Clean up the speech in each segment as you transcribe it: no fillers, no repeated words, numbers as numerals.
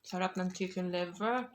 Sarap ng chicken liver.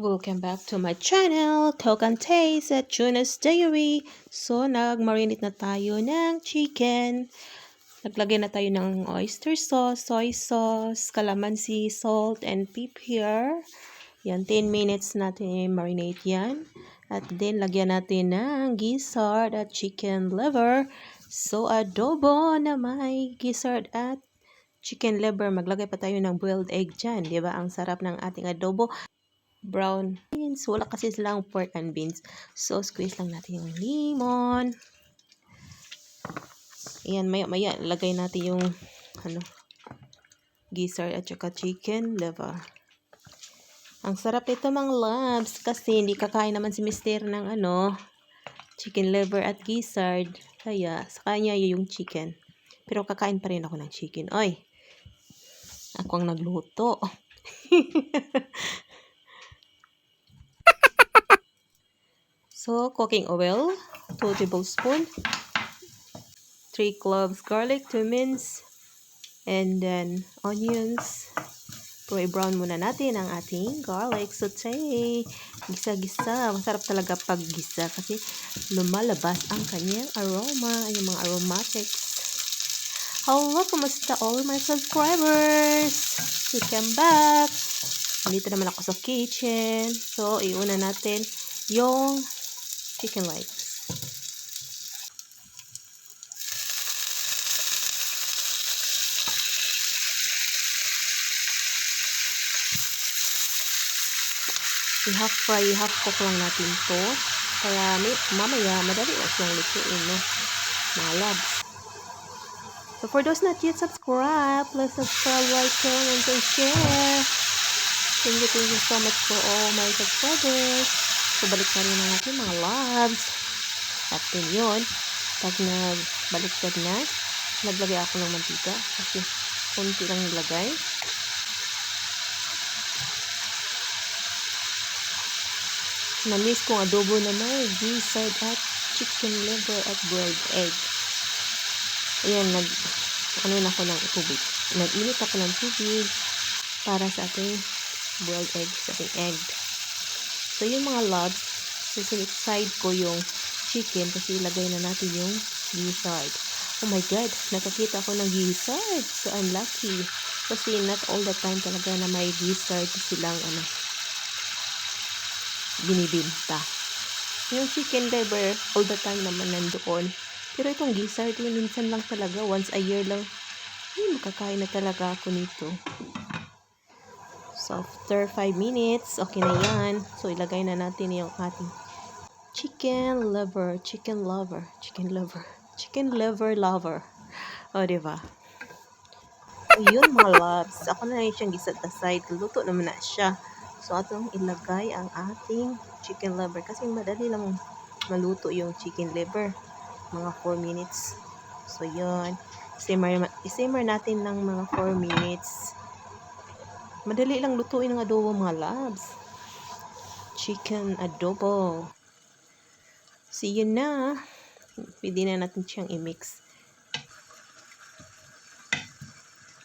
Welcome back to my channel, Cook and Taste at Tuna's Diary. So, nag-marinate na tayo ng chicken. Naglagay na tayo ng oyster sauce, soy sauce, calamansi, salt, and pepper. Yan, 10 minutes natin marinate yan. At then, lagyan natin ng gizzard at chicken liver. So, adobo na may gizzard at chicken liver. Maglagay pa tayo ng boiled egg dyan. Diba? Ang sarap ng ating adobo. Brown beans. Wala kasi silang pork and beans. So, squeeze lang natin yung lemon. Ayan, maya-maya, lagay natin yung gizzard at saka chicken liver. Ang sarap ito mga loves kasi hindi kakain naman si mister ng chicken liver at gizzard. Kaya, sa kanya yung chicken. Pero kakain pa rin ako ng chicken. Oy, ako ang nagluto. So, cooking oil, 2 tablespoons, 3 cloves garlic to mince, and then onions. So, i-brown muna natin ang ating garlic saute. Gisa-gisa. Masarap talaga pag gisa kasi lumalabas ang kanyang aroma, yung mga aromatics. Hello, kumusta all my subscribers? Welcome back. Dito naman ako sa kitchen. So, iuna natin yung chicken legs. I-half fry, half cook lang natin to. Kaya mamaya, madali lang siyang lutuin, no? Mga loves. So, for those not yet subscribed, please subscribe, like, comment, and share. Thank you so much for all my subscribers. So, balik na rin natin mga loves. At then yun, pag nagbaliktad na, naglagay ako ng mantika kasi konti lang nilagay. Na-miss kong adobo na may gizzard at chicken liver at boiled egg. Ayan, nag-init ako ng tubig para sa ating boiled egg, sa ating egg. So, yung mga loves, side ko yung chicken kasi ilagay na natin yung gizzard. Oh my God, nakakita ako ng gizzard. So, I'm lucky. Kasi not all the time talaga na may gizzard silang binibinta. Yung chicken liver, all the time naman nandoon. Pero itong gizzard, minsan lang talaga, once a year lang. Makakain na talaga ako nito. So, after 5 minutes, okay na yan. So, ilagay na natin yung ating chicken liver lover. O, diba? Ayun, mga loves. Ako na lang siyang gisat aside. Luto naman na siya. So, atong ilagay ang ating chicken liver. Kasi madali lang maluto yung chicken liver. Mga 4 minutes. So, yun. Simmer natin ng mga 4 minutes. Madali lang lutuin ng adobo, mga loves. Chicken adobo. So, yun na. Pwede na natin siyang i-mix.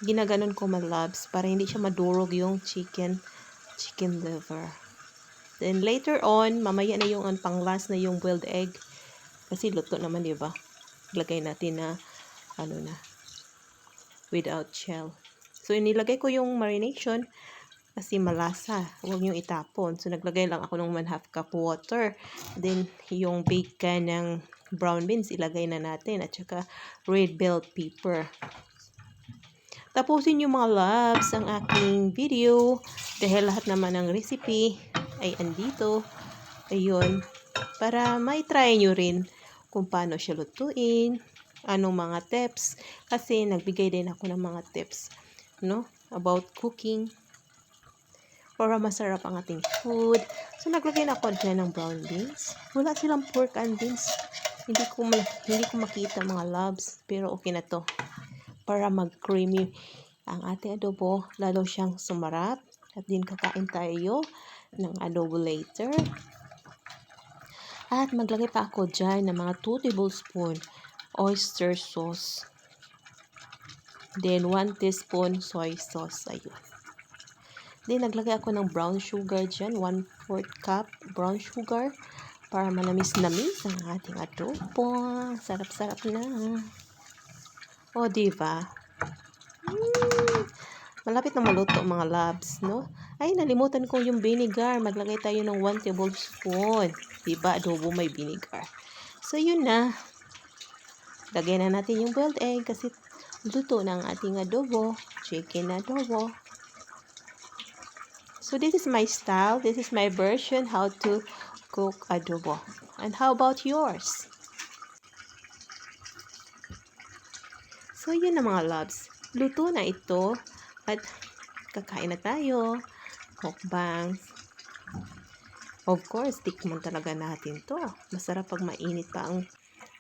Ginaganon ko, mga loves, para hindi siya madurog yung chicken liver. Then, later on, mamaya na yung pang-last na yung boiled egg. Kasi luto naman, diba? Lagay natin na, without shell. So, inilagay ko yung marination kasi malasa. Huwag nyo itapon. So, naglagay lang ako ng 1/2 cup water. Then, yung bacon ng brown beans, ilagay na natin. At saka, red bell pepper. Tapusin yung mga loves ang aking video. Dahil lahat naman ng recipe ay andito. Ayun. Para may try nyo rin kung paano siya lutuin. Anong mga tips. Kasi nagbigay din ako ng mga tips no? About cooking. Para masarap ang ating food. So, naglagay na ako dyan ng brown beans. Wala silang pork and beans. Hindi ko makita mga loves. Pero okay na to. Para mag-creamy ang ating adobo. Lalo siyang sumarap. At din kakain tayo ng adobo later. At maglagay pa ako dyan ng mga 2 tablespoon oyster sauce. Then 1 teaspoon soy sauce. Ayun. Then naglagay ako ng brown sugar dyan. 1/4 cup brown sugar. Para manamis-namis ang ating adobo. Sarap-sarap na. O, diba? Malapit na maluto mga loves, no? Ay, nalimutan ko yung vinegar. Maglagay tayo ng 1 tablespoon. Diba, adobo may vinegar. So, yun na. Lagyan na natin yung boiled egg kasi luto na ang ating adobo. Chicken adobo. So, this is my style. This is my version how to cook adobo. And how about yours? So, yun na mga loves. Luto na ito. At kakain na tayo. Mukbang. Of course, tikman talaga natin to. Masarap pag mainit pa ang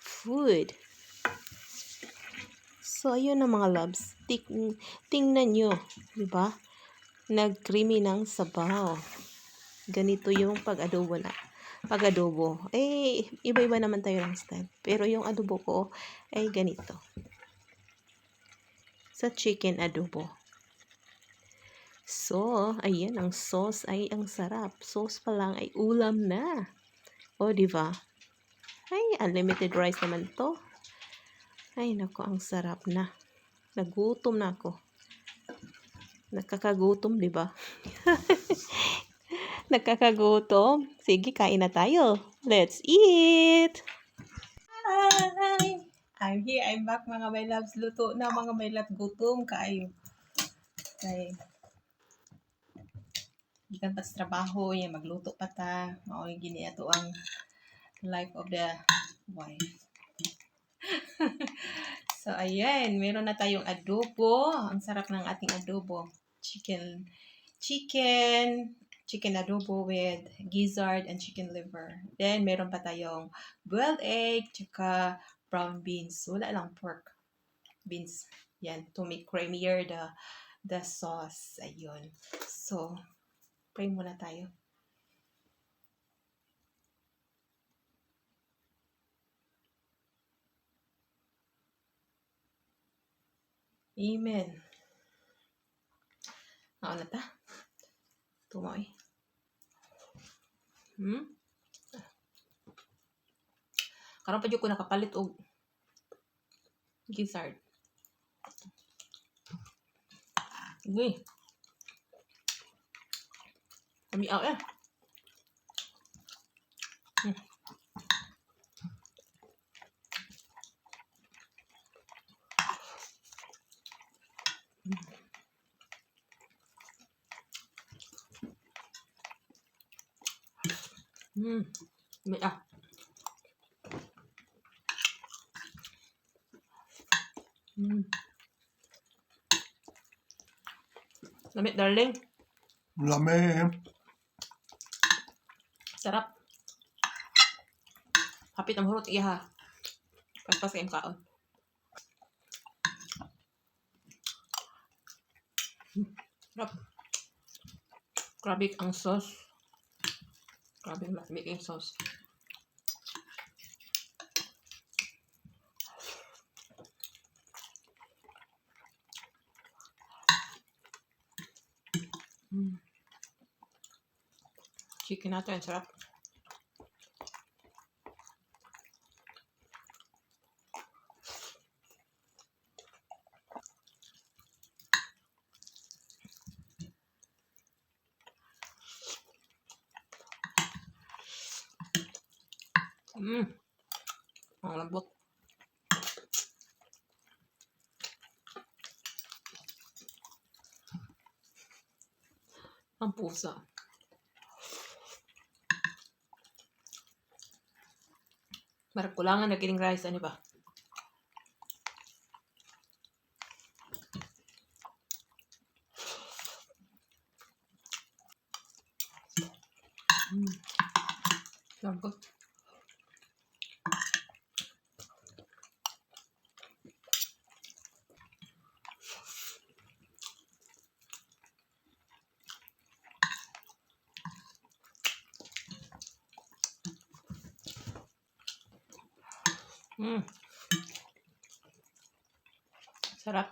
food. So, ayun na mga loves. Tingnan nyo. Diba? Nag-creamy ng sabaw. Ganito yung pag-adobo na. Pag-adobo. Eh, iba-iba naman tayo ng style. Pero yung adobo ko ay ganito. Sa chicken adobo. So, ayan, ang sauce ay ang sarap. Sauce pa lang ay ulam na. O, diba? Ay, unlimited rice naman to. Ay, nako, ang sarap na. Nagutom na ako. Nakakagutom, diba? Nakakagutom. Sige, kain na tayo. Let's eat! Hi! I'm here. I'm back, mga my loves. Luto na, mga my love. Gutom kayo. Okay. Ikan pa sa trabaho, yan, magluto pa ta. Maoy gini ato ang life of the wife. So, ayan, meron na tayong adobo. Ang sarap ng ating adobo. Chicken adobo with gizzard and chicken liver. Then, meron pa tayong boiled egg, tsaka brown beans. Wala lang pork. Beans. Yan, to make creamier the sauce. Ayun. So, pray muna tayo. Amen. Ako na ta. Tumoy. Karon pa dyan ko nakapalit og gizzard. Uy. Kami ako eh. May Lamit, darling. Lamig. Sarap. Hapit ang hurot iya ha. Pagpas kayong kaon. Sarap. Grabe ang sauce. Grabe mas making sauce. Chicken natin, sarap. Ang lambot. Ang pusa. Marag kulangan na kining rice, ano ba? Lambot. Sarap.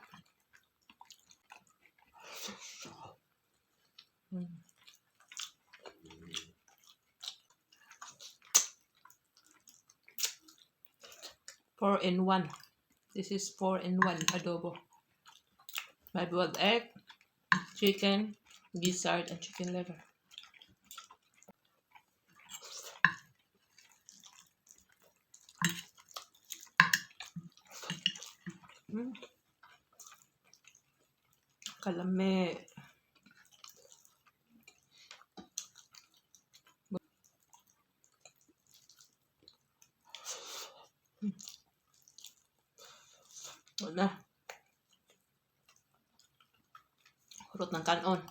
4-in-1. This is 4-in-1 adobo. My boiled egg, chicken, gizzard, and chicken liver. Kalame. Wala. Hurot ng kanon.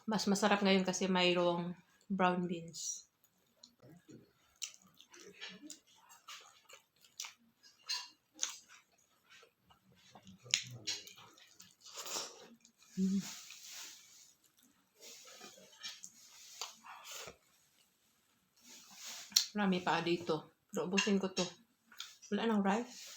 Mas masarap ngayon kasi mayroong brown beans. Marami pa dito. Pero ubusin ko to. Wala nang rice.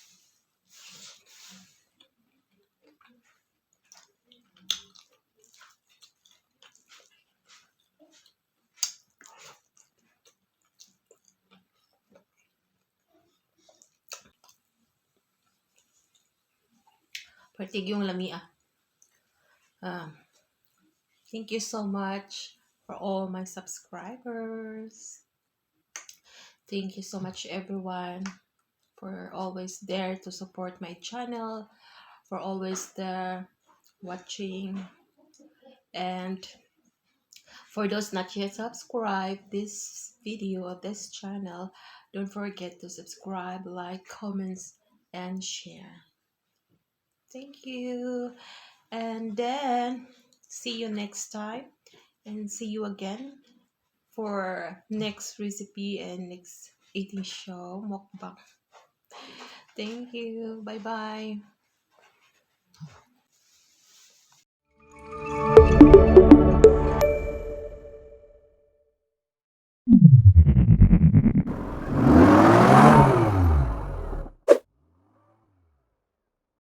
Partig yung lamia. Thank you so much for all my subscribers. Thank you so much everyone for always there to support my channel, for always there watching, and for those not yet subscribed this video or this channel, don't forget to subscribe, like, comments, and share. Thank you. And then see you next time, and see you again for next recipe and next eating show mukbang. Thank you. Bye bye.